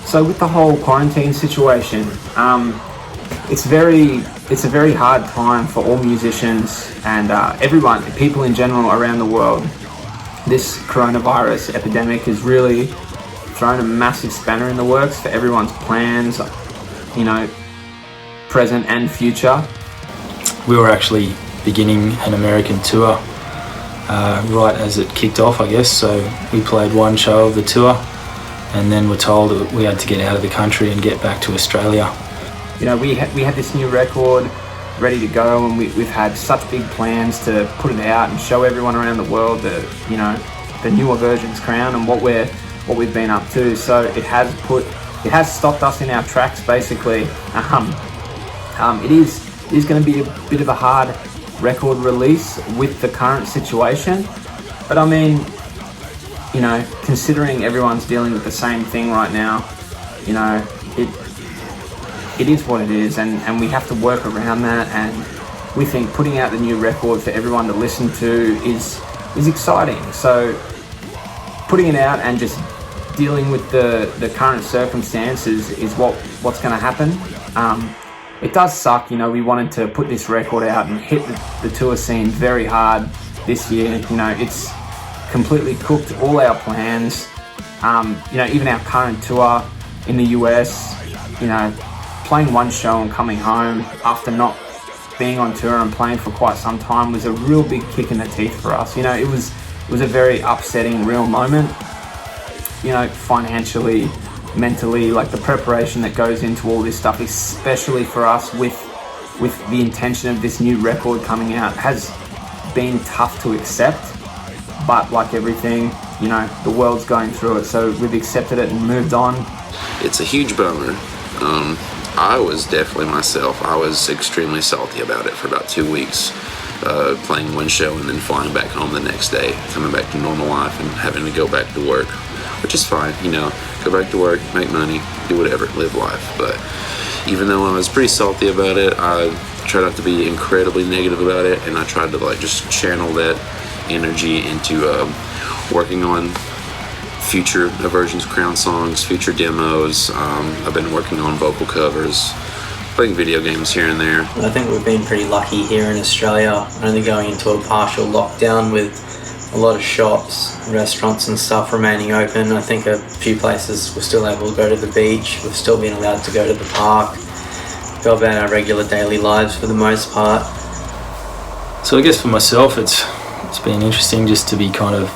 So with the whole quarantine situation, it's a very hard time for all musicians and everyone, people in general around the world. This coronavirus epidemic has really thrown a massive spanner in the works for everyone's plans, present and future. We were actually beginning an American tour right as it kicked off, I guess. So we played one show of the tour and then were told that we had to get out of the country and get back to Australia. We had this new record ready to go, and we've had such big plans to put it out and show everyone around the world the new Aversions crown and what we've been up to. So it has stopped us in our tracks, basically. It is going to be a bit of a hard record release with the current situation, but I mean, considering everyone's dealing with the same thing right now, it is what it is, and we have to work around that. And we think putting out the new record for everyone to listen to is exciting. So putting it out and just dealing with the current circumstances is what's going to happen. It does suck, we wanted to put this record out and hit the tour scene very hard this year. It's completely cooked all our plans. Even our current tour in the US, playing one show and coming home after not being on tour and playing for quite some time was a real big kick in the teeth for us. It was a very upsetting real moment, financially, mentally, like the preparation that goes into all this stuff, especially for us with the intention of this new record coming out, has been tough to accept. But like everything, the world's going through it, so we've accepted it and moved on. It's a huge bummer. I was definitely myself. I was extremely salty about it for about 2 weeks, playing one show and then flying back home the next day, coming back to normal life and having to go back to work, which is fine, go back to work, make money, do whatever, live life. But even though I was pretty salty about it, I tried not to be incredibly negative about it, and I tried to just channel that energy into working on future Aversions crown songs, future demos. I've been working on vocal covers, playing video games here and there. I think we've been pretty lucky here in Australia, only going into a partial lockdown with a lot of shops, restaurants and stuff remaining open. I think a few places we're still able to go to the beach, we've still been allowed to go to the park, go about our regular daily lives for the most part. So I guess for myself it's been interesting just to be kind of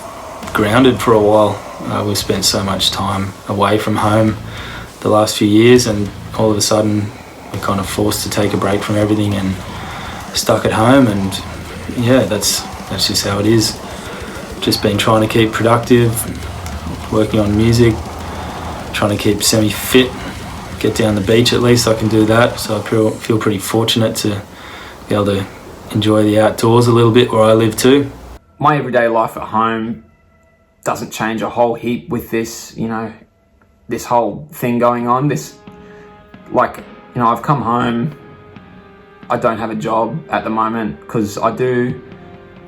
grounded for a while. We've spent so much time away from home the last few years, and all of a sudden we're kind of forced to take a break from everything and stuck at home, and that's just how it is. Just been trying to keep productive, working on music, trying to keep semi-fit, get down the beach at least. I can do that, so I feel pretty fortunate to be able to enjoy the outdoors a little bit where I live too. My everyday life at home doesn't change a whole heap with this, this whole thing going on. I've come home, I don't have a job at the moment because I do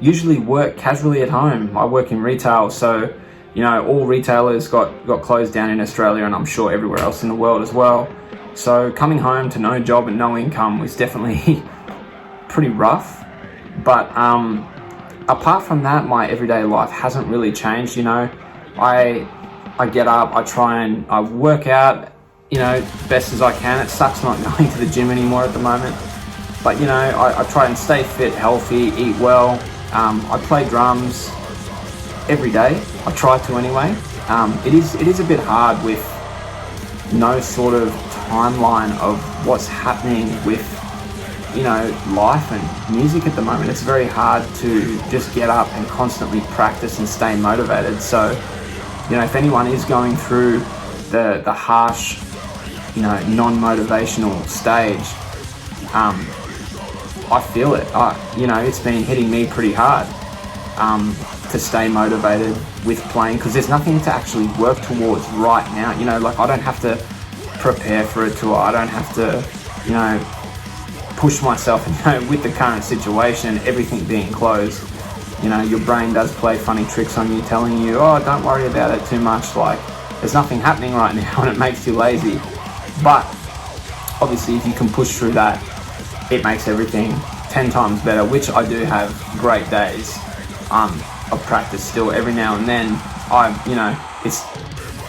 usually work casually at home. I work in retail, so all retailers got closed down in Australia, and I'm sure everywhere else in the world as well. So coming home to no job and no income was definitely pretty rough. But apart from that, my everyday life hasn't really changed. I get up, I work out, best as I can. It sucks not going to the gym anymore at the moment, but I try and stay fit, healthy, eat well. I play drums every day. I try to anyway. It is a bit hard with no sort of timeline of what's happening with life and music at the moment. It's very hard to just get up and constantly practice and stay motivated. So if anyone is going through the harsh non-motivational stage, I feel it. It's been hitting me pretty hard to stay motivated with playing, because there's nothing to actually work towards right now. I don't have to prepare for a tour. I don't have to push myself, with the current situation, everything being closed. Your brain does play funny tricks on you, telling you, oh, don't worry about it too much. there's nothing happening right now and it makes you lazy. But obviously if you can push through that, it makes everything 10 times better, which I do have great days of practice still every now and then.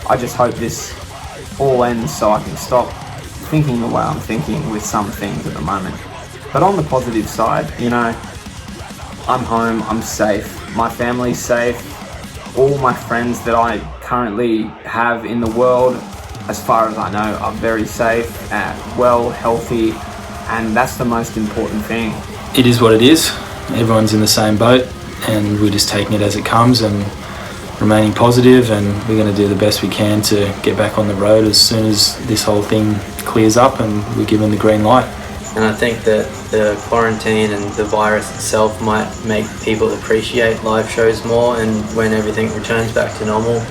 I just hope this all ends so I can stop thinking the way I'm thinking with some things at the moment. But on the positive side, I'm home, I'm safe, my family's safe, all my friends that I currently have in the world, as far as I know, are very safe, well, healthy, and that's the most important thing. It is what it is. Everyone's in the same boat, and we're just taking it as it comes and remaining positive, and we're going to do the best we can to get back on the road as soon as this whole thing clears up and we're given the green light. And I think that the quarantine and the virus itself might make people appreciate live shows more, and when everything returns back to normal,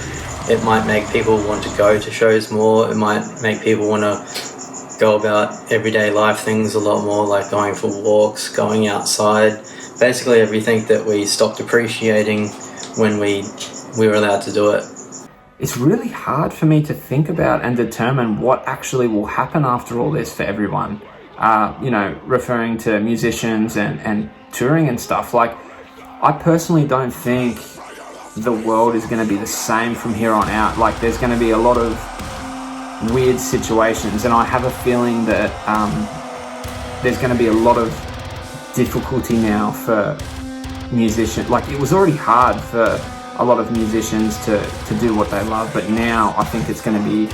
it might make people want to go to shows more. It might make people want to go about everyday life things a lot more, like going for walks, going outside, basically everything that we stopped appreciating when we were allowed to do it. It's really hard for me to think about and determine what actually will happen after all this for everyone. Referring to musicians and touring and stuff. Like, I personally don't think the world is going to be the same from here on out. Like, there's going to be a lot of weird situations, and I have a feeling that there's going to be a lot of difficulty now for musicians. Like, it was already hard for a lot of musicians to do what they love, but now I think it's going to be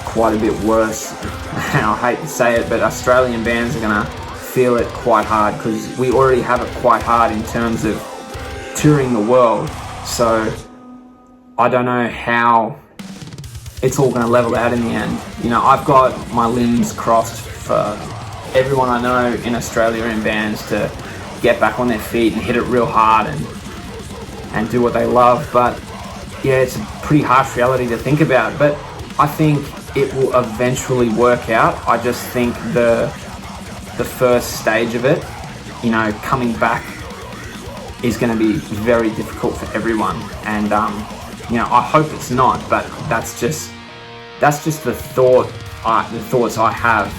quite a bit worse. I hate to say it, but Australian bands are going to feel it quite hard, because we already have it quite hard in terms of touring the world. So I don't know how it's all going to level out in the end. I've got my limbs crossed for everyone I know in Australia in bands to get back on their feet and hit it real hard and do what they love. But yeah, it's a pretty harsh reality to think about, but I think it will eventually work out. I just think the first stage of it, coming back, is going to be very difficult for everyone. And I hope it's not, but that's just the thoughts I have.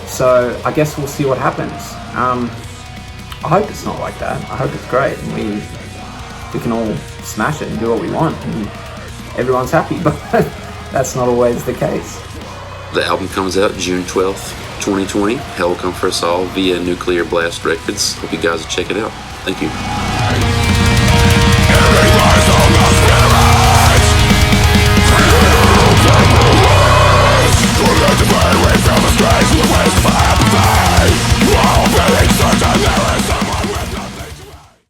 So I guess we'll see what happens. I hope it's not like that. I hope it's great, and we can all smash it and do what we want, and everyone's happy. But that's not always the case. The album comes out June 12th, 2020. Hell will come for us all via Nuclear Blast Records. Hope you guys will check it out. Thank you.